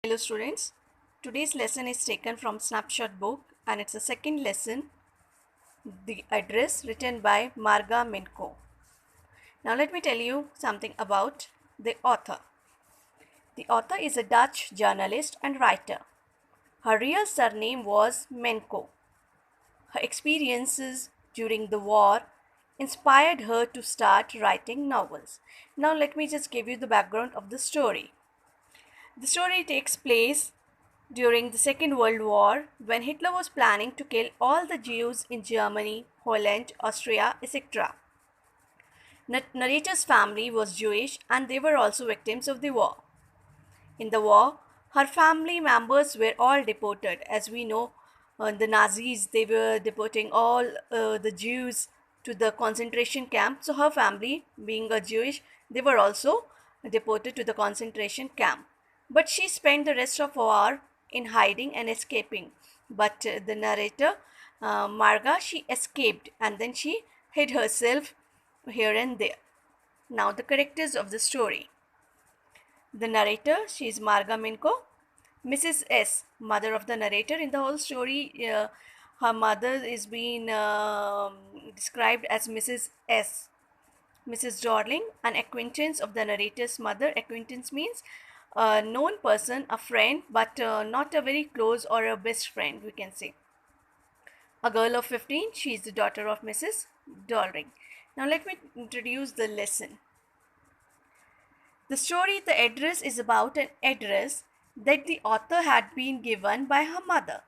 Hello students, today's lesson is taken from Snapshot book and it's the second lesson, The Address, written by Marga Minko. Now let me tell you something about the author. The author is a Dutch journalist and writer. Her real surname was Menko. Her experiences during the war inspired her to start writing novels. Now let me just give you the background of the story. The story takes place during the Second World War when Hitler was planning to kill all the Jews in Germany, Holland, Austria, etc. Narrator's family was Jewish and they were also victims of the war. In the war, her family members were all deported. As we know, the Nazis they were deporting all the Jews to the concentration camp. So her family, being a Jewish, they were also deported to the concentration camp. But she spent the rest of war in hiding and escaping. But the narrator, Marga, she escaped and then she hid herself here and there. Now the characters of the story. The narrator, she is Marga Minko. Mrs. S, mother of the narrator. In the whole story, her mother is being described as Mrs. S. Mrs. Darling, an acquaintance of the narrator's mother. Acquaintance means a known person, a friend, but not a very close or a best friend, we can say. A girl of 15, she is the daughter of Mrs. Darling. Now let me introduce the lesson. The story, The Address, is about an address that the author had been given by her mother.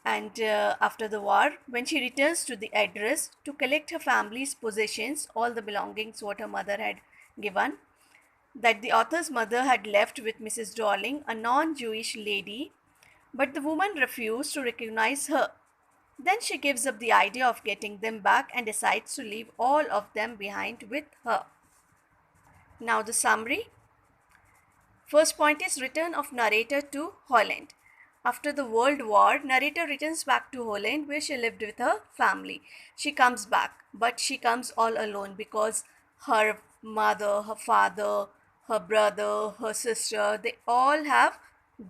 And after the war, when she returns to the address to collect her family's possessions, all the belongings what her mother had given, that the author's mother had left with Mrs. Darling, a non-Jewish lady, but the woman refused to recognize her. Then she gives up the idea of getting them back and decides to leave all of them behind with her. Now the summary. First point is return of narrator to Holland. After the World War, narrator returns back to Holland where she lived with her family. She comes back, but she comes all alone because her mother, her father, her brother, her sister, they all have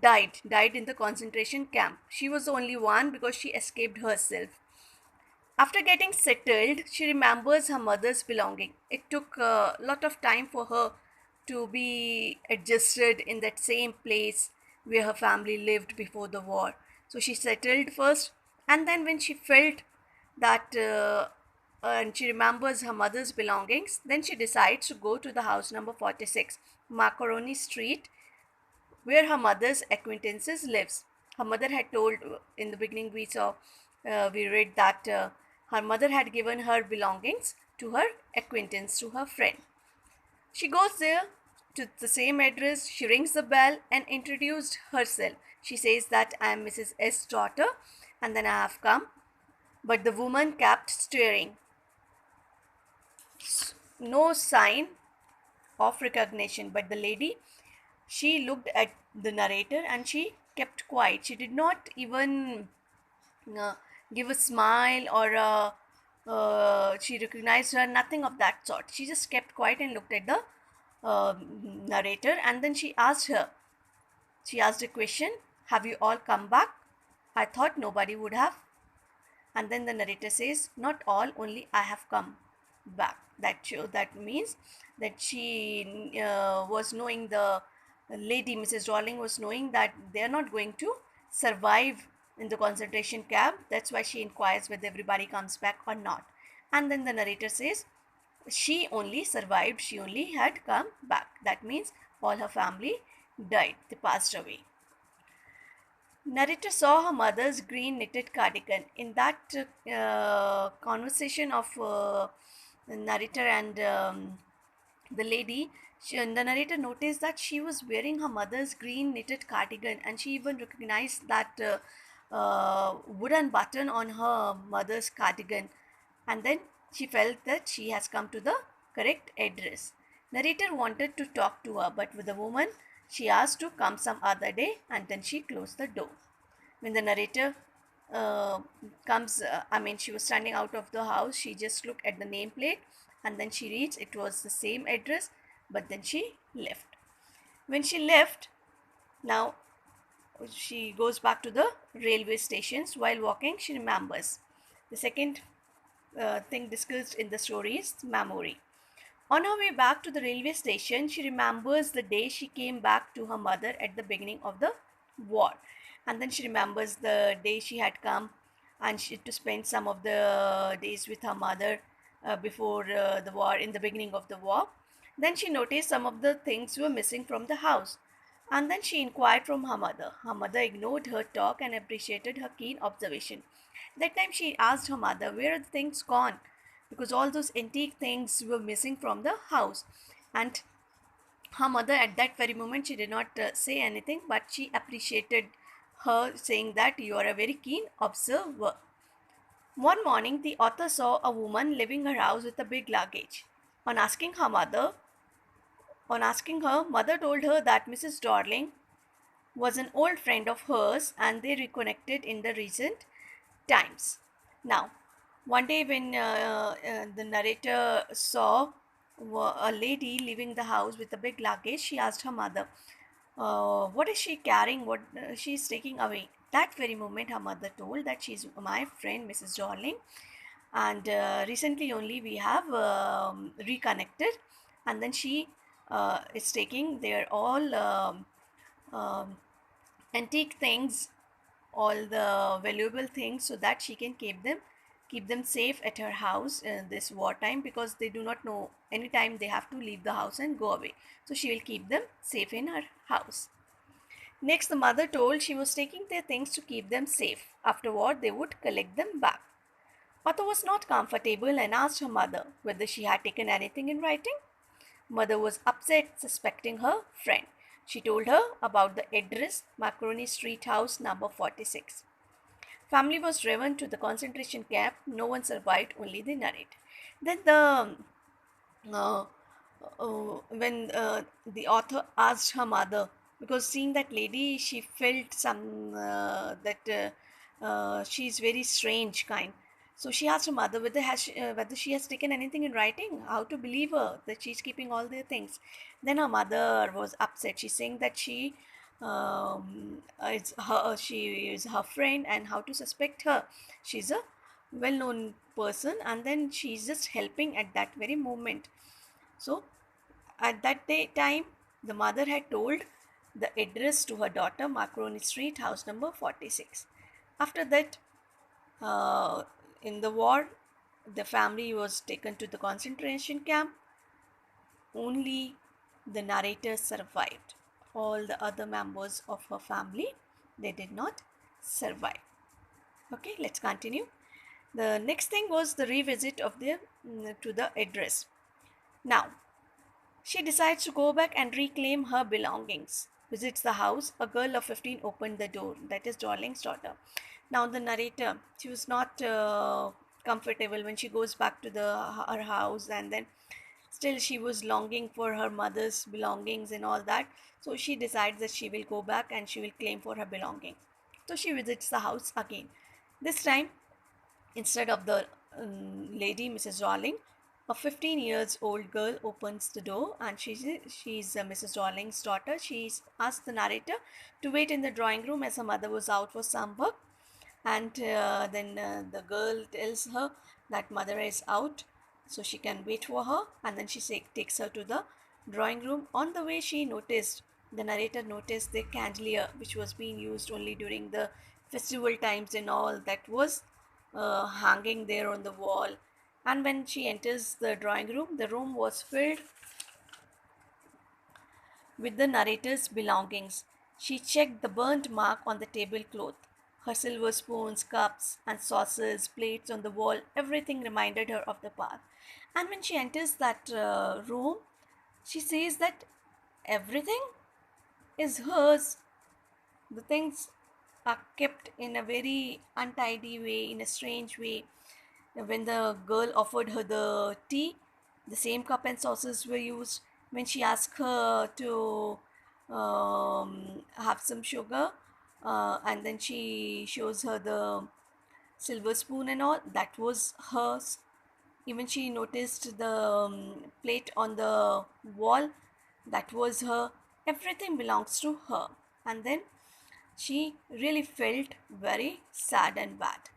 died in the concentration camp. She was the only one because she escaped herself. After getting settled, she remembers her mother's belonging. It took a lot of time for her to be adjusted in that same place where her family lived before the war. So she settled first, and then when she felt that and she remembers her mother's belongings, then she decides to go to the house number 46, Macaroni Street, where her mother's acquaintances lives. Her mother had told in the beginning we read that her mother had given her belongings to her acquaintance, to her friend. She goes there to the same address, she rings the bell and introduced herself. She says that I am Mrs. S. daughter and then I have come. But the woman kept staring. No sign of recognition. But the lady, she looked at the narrator and she kept quiet. She did not even uh, give a smile or she recognized her, nothing of that sort. She just kept quiet and looked at the narrator, and then she asked a question, have you all come back? I thought nobody would have. And then the narrator says, not all, only I have come back. That means that she was knowing, the lady Mrs. Darling was knowing that they are not going to survive in the concentration camp. That's why she inquires whether everybody comes back or not. And then the narrator says she only survived, she only had come back. That means all her family died, they passed away. Narrator saw her mother's green knitted cardigan. In that conversation of the narrator and the lady, the narrator noticed that she was wearing her mother's green knitted cardigan, and she even recognized that wooden button on her mother's cardigan. And then she felt that she has come to the correct address. Narrator wanted to talk to her, but with the woman, she asked to come some other day, and then she closed the door. When the narrator she was standing out of the house, she just looked at the nameplate and then she reads it was the same address, but then she left. When she left, Now she goes back to the railway stations. While walking, she remembers. The second thing discussed in the story is memory. On her way back to the railway station, she remembers the day she came back to her mother at the beginning of the war. And then she remembers the day she had come and she to spend some of the days with her mother before the war, in the beginning of the war. Then she noticed some of the things were missing from the house. And then she inquired from her mother. Her mother ignored her talk and appreciated her keen observation. That time she asked her mother, "Where are the things gone?" Because all those antique things were missing from the house. And her mother, at that very moment, she did not say anything, but she appreciated her, saying that you are a very keen observer. One morning, the author saw a woman leaving her house with a big luggage. On asking her mother, mother told her that Mrs. Darling was an old friend of hers and they reconnected in the recent times. Now, one day when the narrator saw a lady leaving the house with a big luggage, she asked her mother, "What is she carrying? What she's taking away?" That very moment, her mother told that she's my friend, Mrs. Darling, and recently only we have reconnected, and then she is taking their all um, antique things, all the valuable things, so that she can keep them safe at her house in this wartime, because they do not know anytime they have to leave the house and go away. So she will keep them safe in her house. Next, the mother told she was taking their things to keep them safe. Afterward, they would collect them back. Otto was not comfortable and asked her mother whether she had taken anything in writing. Mother was upset, suspecting her friend. She told her about the address, Macaroni Street House, number 46. Family was driven to the concentration camp. No one survived, only the narrator. Then uh, when the author asked her mother, because seeing that lady, she felt some that she's very strange kind. So she asked her mother whether she has taken anything in writing, how to believe her that she's keeping all their things. Then her mother was upset. She's saying that she is her friend, and how to suspect her. She's a well-known person, and then she's just helping at that very moment. So at that time, the mother had told the address to her daughter, Macaroni Street, house number 46. After that, uh, in the war, the family was taken to the concentration camp. Only the narrator survived. All the other members of her family, they did not survive. Okay, let's continue. The next thing was the revisit of the to the address. Now, she decides to go back and reclaim her belongings. Visits the house. A girl of 15 opened the door. That is Darling's daughter. Now, the narrator, she was not comfortable when she goes back to her house, and then still she was longing for her mother's belongings and all that. So she decides that she will go back and she will claim for her belonging. So she visits the house again. This time, instead of the lady, Mrs. Darling, a 15 years old girl opens the door, and she's Mrs. Darling's daughter. She's asked the narrator to wait in the drawing room as her mother was out for some work. And then the girl tells her that mother is out, so she can wait for her. And then takes her to the drawing room. On the way, the narrator noticed the chandelier, which was being used only during the festival times and all, that was hanging there on the wall. And when she enters the drawing room, the room was filled with the narrator's belongings. She checked the burnt mark on the tablecloth. Her silver spoons, cups, and saucers, plates on the wall, everything reminded her of the past. And when she enters that room, she sees that everything is hers. The things are kept in a very untidy way, in a strange way. When the girl offered her the tea, the same cup and saucers were used. When she asked her to have some sugar, and then she shows her the silver spoon and all, that was hers. Even she noticed the plate on the wall, that was her. Everything belongs to her. and then she really felt very sad and bad.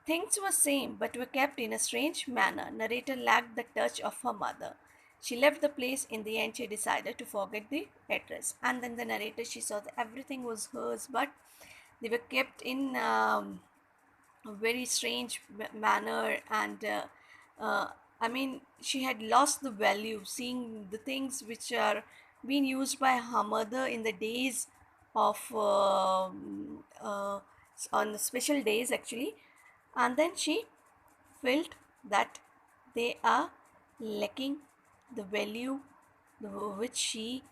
Things were same but were kept in a strange manner. Narrator lacked the touch of her mother. She left the place. In the end, she decided to forget the address. And then the narrator, she saw that everything was hers, but they were kept in a very strange manner. And uh, I mean, she had lost the value, seeing the things which are being used by her mother in the days of on the special days actually. And then she felt that they are lacking the value which she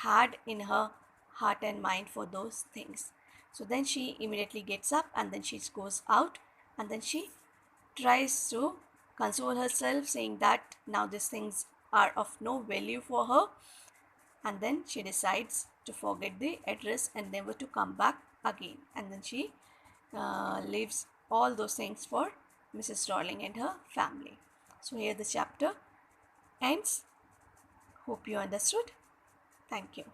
had in her heart and mind for those things. So then she immediately gets up and then she goes out, and then she tries to console herself, saying that now these things are of no value for her, and then she decides to forget the address and never to come back again. And then she leaves all those things for Mrs. Darling and her family. So here the chapter ends. Hope you understood. Thank you.